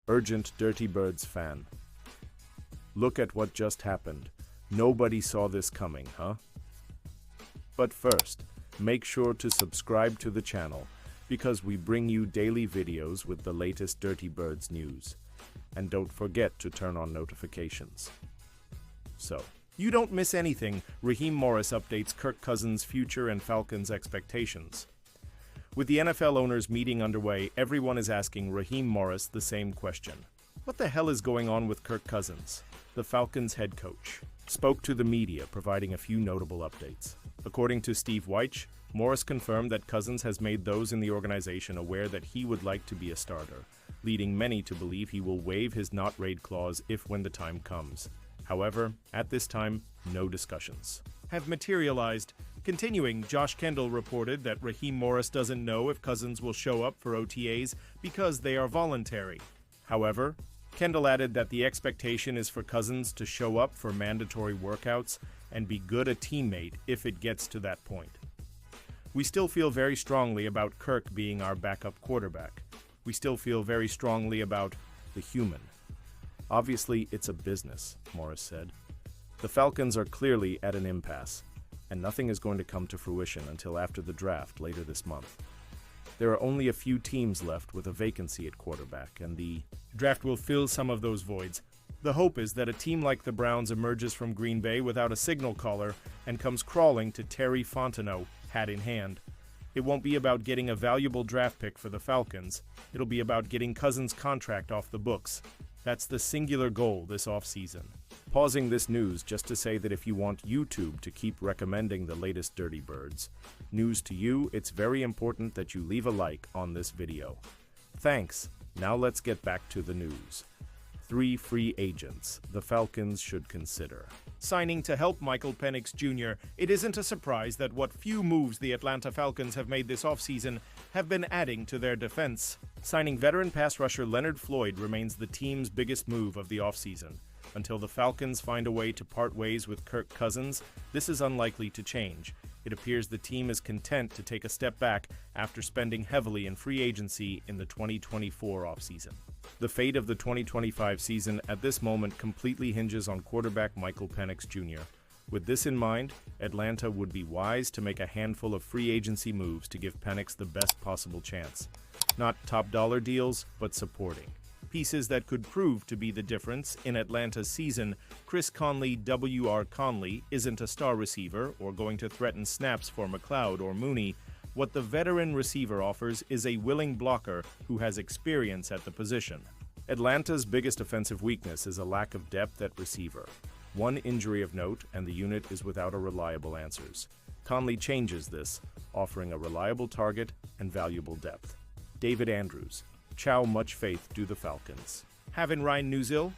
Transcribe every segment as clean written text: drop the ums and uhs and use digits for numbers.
Urgent Dirty Birds fan. Look at what just happened. Nobody saw this coming, huh? But first, make sure to subscribe to the channel because we bring you daily videos with the latest Dirty Birds news. And don't forget to turn on notifications. So, you don't miss anything. Raheem Morris updates Kirk Cousins' future and Falcons' expectations. With the NFL owners' meeting underway, everyone is asking Raheem Morris the same question. What the hell is going on with Kirk Cousins? The Falcons' head coach spoke to the media, providing a few notable updates. According to Steve Wyche, Morris confirmed that Cousins has made those in the organization aware that he would like to be a starter, leading many to believe he will waive his not-raid clause if when the time comes. However, at this time, no discussions have materialized. Continuing, Josh Kendall reported that Raheem Morris doesn't know if Cousins will show up for OTAs because they are voluntary. However, Kendall added that the expectation is for Cousins to show up for mandatory workouts and be good a teammate if it gets to that point. We still feel very strongly about Kirk being our backup quarterback. We still feel very strongly about the human. Obviously, it's a business, Morris said. The Falcons are clearly at an impasse, and nothing is going to come to fruition until after the draft later this month. There are only a few teams left with a vacancy at quarterback, and the draft will fill some of those voids. The hope is that a team like the Browns emerges from Green Bay without a signal caller and comes crawling to Terry Fontenot, hat in hand. It won't be about getting a valuable draft pick for the Falcons. It'll be about getting Cousins' contract off the books. That's the singular goal this offseason. Pausing this news just to say that if you want YouTube to keep recommending the latest Dirty Birds news to you, it's very important that you leave a like on this video. Thanks. Now let's get back to the news. 3 free agents the Falcons should consider. Signing to help Michael Penix Jr., it isn't a surprise that what few moves the Atlanta Falcons have made this offseason have been adding to their defense. Signing veteran pass rusher Leonard Floyd remains the team's biggest move of the offseason. Until the Falcons find a way to part ways with Kirk Cousins, this is unlikely to change. It appears the team is content to take a step back after spending heavily in free agency in the 2024 offseason. The fate of the 2025 season at this moment completely hinges on quarterback Michael Penix Jr. With this in mind, Atlanta would be wise to make a handful of free agency moves to give Penix the best possible chance. Not top-dollar deals, but supporting pieces that could prove to be the difference in Atlanta's season. Chris Conley, W.R. Conley, isn't a star receiver or going to threaten snaps for McLeod or Mooney. What the veteran receiver offers is a willing blocker who has experience at the position. Atlanta's biggest offensive weakness is a lack of depth at receiver. One injury of note, and the unit is without a reliable answers. Conley changes this, offering a reliable target and valuable depth. David Andrews. Chow much faith do the Falcons. Having Ryan Nuzil?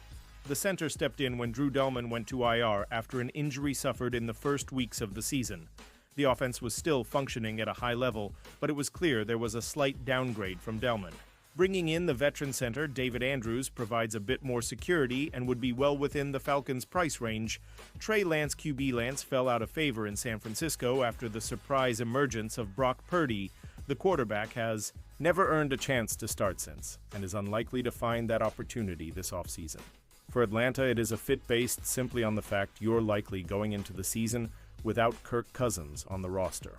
The center stepped in when Drew Delman went to IR after an injury suffered in the first weeks of the season. The offense was still functioning at a high level, but it was clear there was a slight downgrade from Delman. Bringing in the veteran center, David Andrews, provides a bit more security and would be well within the Falcons' price range. Trey Lance QB Lance fell out of favor in San Francisco after the surprise emergence of Brock Purdy. The quarterback has never earned a chance to start since, and is unlikely to find that opportunity this offseason. For Atlanta, it is a fit based simply on the fact you're likely going into the season without Kirk Cousins on the roster.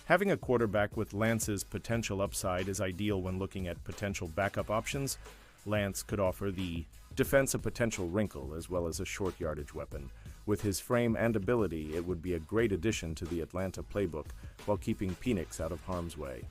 Having a quarterback with Lance's potential upside is ideal when looking at potential backup options. Lance could offer the defense a potential wrinkle as well as a short yardage weapon. With his frame and ability, it would be a great addition to the Atlanta playbook while keeping Penix out of harm's way.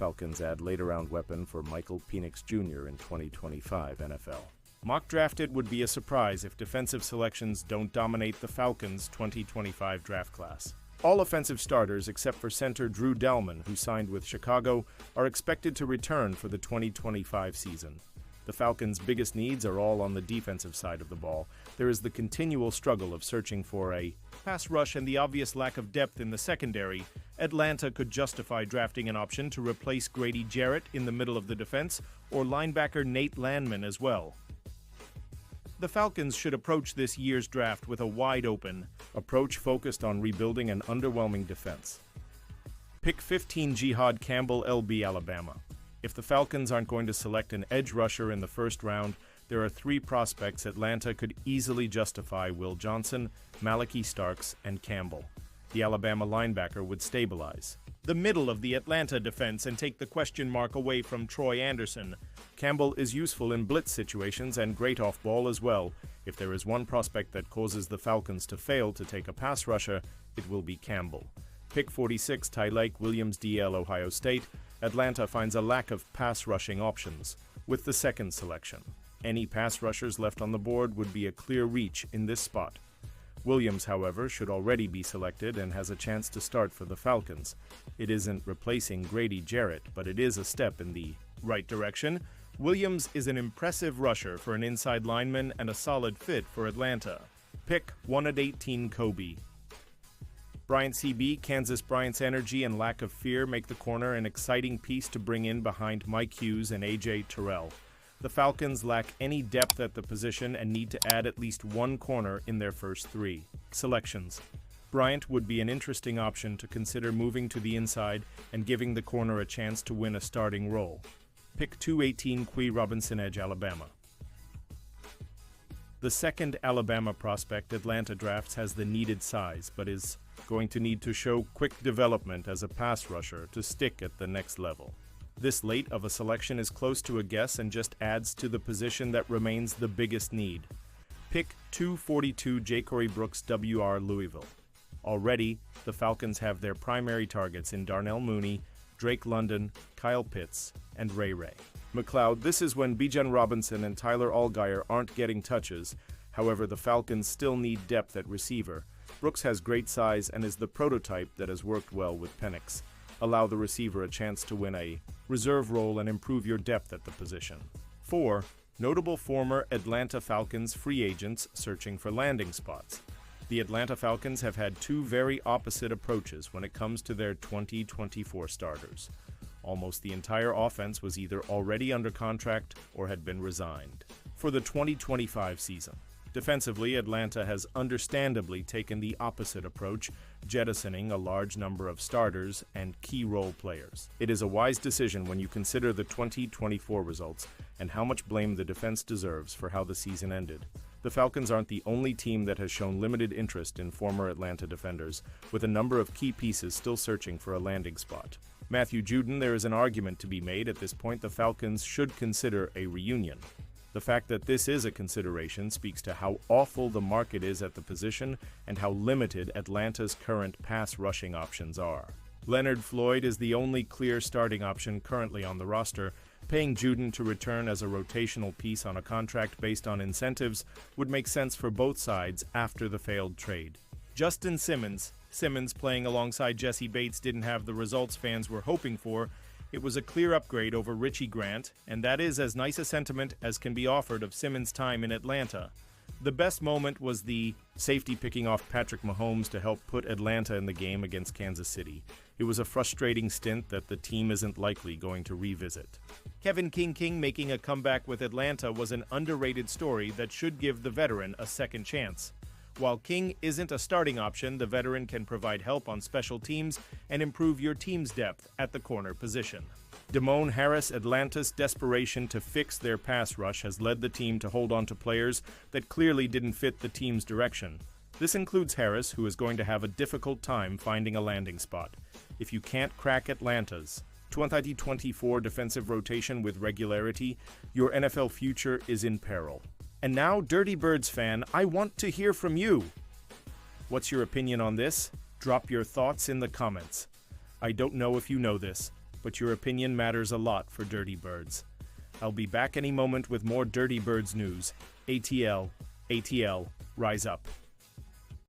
Falcons add late-round weapon for Michael Penix Jr. in 2025 NFL. Mock drafted would be a surprise if defensive selections don't dominate the Falcons' 2025 draft class. All offensive starters except for center Drew Delman, who signed with Chicago, are expected to return for the 2025 season. The Falcons' biggest needs are all on the defensive side of the ball. There is the continual struggle of searching for a pass rush and the obvious lack of depth in the secondary. Atlanta could justify drafting an option to replace Grady Jarrett in the middle of the defense, or linebacker Nate Landman as well. The Falcons should approach this year's draft with a wide-open approach focused on rebuilding an underwhelming defense. Pick 15 Jihad Campbell, LB, Alabama. If the Falcons aren't going to select an edge rusher in the first round, there are three prospects Atlanta could easily justify: Will Johnson, Malachi Starks, and Campbell. The Alabama linebacker would stabilize the middle of the Atlanta defense and take the question mark away from Troy Anderson. Campbell is useful in blitz situations and great off ball as well. If there is one prospect that causes the Falcons to fail to take a pass rusher, it will be Campbell. Pick 46, Tyleik Williams, DL, Ohio State. Atlanta finds a lack of pass rushing options with the second selection. Any pass rushers left on the board would be a clear reach in this spot. Williams, however, should already be selected and has a chance to start for the Falcons. It isn't replacing Grady Jarrett, but it is a step in the right direction. Williams is an impressive rusher for an inside lineman and a solid fit for Atlanta. Pick 1 at 18, Kobe. Bryant CB, Kansas. Bryant's energy and lack of fear make the corner an exciting piece to bring in behind Mike Hughes and A.J. Terrell. The Falcons lack any depth at the position and need to add at least one corner in their first three selections. Bryant would be an interesting option to consider moving to the inside and giving the corner a chance to win a starting role. Pick 218, Quay Robinson, edge, Alabama. The second Alabama prospect Atlanta drafts has the needed size, but is going to need to show quick development as a pass rusher to stick at the next level. This late of a selection is close to a guess and just adds to the position that remains the biggest need. Pick 242, Ja'Cory Brooks, WR, Louisville. Already, the Falcons have their primary targets in Darnell Mooney, Drake London, Kyle Pitts, and Ray McLeod. This is when Bijan Robinson and Tyler Allgeier aren't getting touches. However, the Falcons still need depth at receiver. Brooks has great size and is the prototype that has worked well with Penix. Allow the receiver a chance to win a reserve role and improve your depth at the position. 4. Notable former Atlanta Falcons free agents searching for landing spots. The Atlanta Falcons have had two very opposite approaches when it comes to their 2024 starters. Almost the entire offense was either already under contract or had been resigned for the 2025 season. Defensively, Atlanta has understandably taken the opposite approach, jettisoning a large number of starters and key role players. It is a wise decision when you consider the 2024 results and how much blame the defense deserves for how the season ended. The Falcons aren't the only team that has shown limited interest in former Atlanta defenders, with a number of key pieces still searching for a landing spot. Matthew Judon, there is an argument to be made at this point the Falcons should consider a reunion. The fact that this is a consideration speaks to how awful the market is at the position and how limited Atlanta's current pass rushing options are. Leonard Floyd is the only clear starting option currently on the roster. Paying Judon to return as a rotational piece on a contract based on incentives would make sense for both sides after the failed trade. Justin Simmons playing alongside Jesse Bates didn't have the results fans were hoping for. It was a clear upgrade over Richie Grant, and that is as nice a sentiment as can be offered of Simmons' time in Atlanta. The best moment was the safety picking off Patrick Mahomes to help put Atlanta in the game against Kansas City. It was a frustrating stint that the team isn't likely going to revisit. Kevin King making a comeback with Atlanta was an underrated story that should give the veteran a second chance. While King isn't a starting option, the veteran can provide help on special teams and improve your team's depth at the corner position. Damone Harris, Atlanta's desperation to fix their pass rush has led the team to hold on to players that clearly didn't fit the team's direction. This includes Harris, who is going to have a difficult time finding a landing spot. If you can't crack Atlanta's 2024 defensive rotation with regularity, your NFL future is in peril. And now, Dirty Birds fan, I want to hear from you. What's your opinion on this? Drop your thoughts in the comments. I don't know if you know this, but your opinion matters a lot for Dirty Birds. I'll be back any moment with more Dirty Birds news. ATL, rise up.